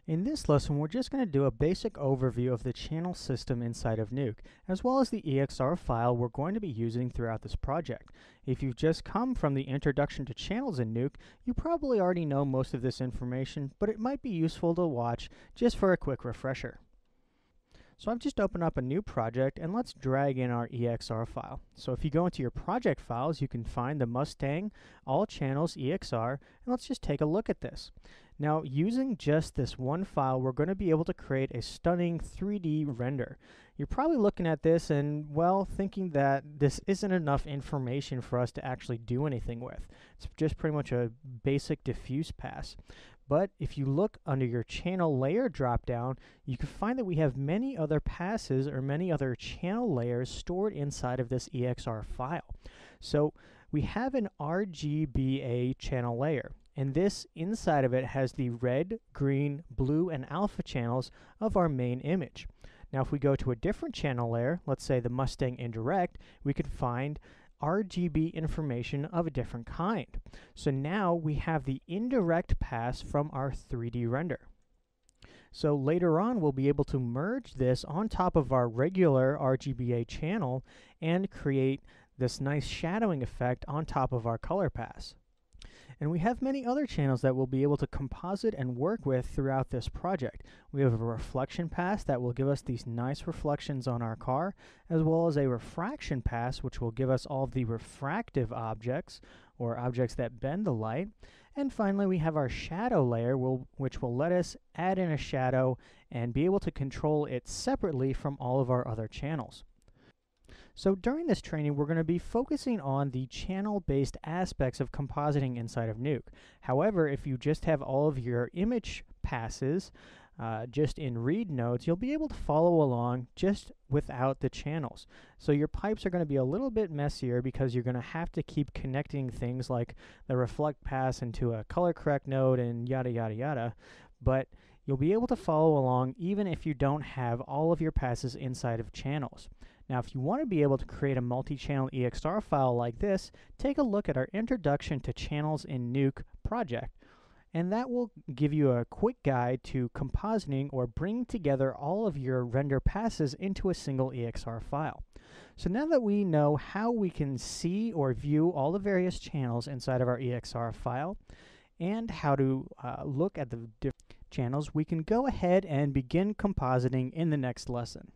In this lesson, we're just going to do a basic overview of the channel system inside of Nuke, as well as the EXR file we're going to be using throughout this project. If you've just come from the introduction to channels in Nuke, you probably already know most of this information, but it might be useful to watch just for a quick refresher. So I've just opened up a new project, and let's drag in our EXR file. So if you go into your project files, you can find the Mustang All Channels EXR, and let's just take a look at this. Now, using just this one file, we're going to be able to create a stunning 3D render. You're probably looking at this and, well, thinking that this isn't enough information for us to actually do anything with. It's just pretty much a basic diffuse pass. But if you look under your channel layer dropdown, you can find that we have many other passes or many other channel layers stored inside of this EXR file. So we have an RGBA channel layer, and this inside of it has the red, green, blue, and alpha channels of our main image. Now if we go to a different channel layer, let's say the Mustang Indirect, we could find RGB information of a different kind. So now we have the indirect pass from our 3D render. So later on, we'll be able to merge this on top of our regular RGBA channel and create this nice shadowing effect on top of our color pass. And we have many other channels that we'll be able to composite and work with throughout this project. We have a reflection pass that will give us these nice reflections on our car, as well as a refraction pass, which will give us all the refractive objects, or objects that bend the light. And finally, we have our shadow layer, which will let us add in a shadow and be able to control it separately from all of our other channels. So during this training, we're going to be focusing on the channel-based aspects of compositing inside of Nuke. However, if you just have all of your image passes just in read nodes, you'll be able to follow along just without the channels. So your pipes are going to be a little bit messier because you're going to have to keep connecting things like the reflect pass into a color correct node and yada yada yada. But you'll be able to follow along even if you don't have all of your passes inside of channels. Now, if you want to be able to create a multi-channel EXR file like this, take a look at our Introduction to Channels in Nuke project, and that will give you a quick guide to compositing or bringing together all of your render passes into a single EXR file. So now that we know how we can see or view all the various channels inside of our EXR file, and how to look at the different channels, we can go ahead and begin compositing in the next lesson.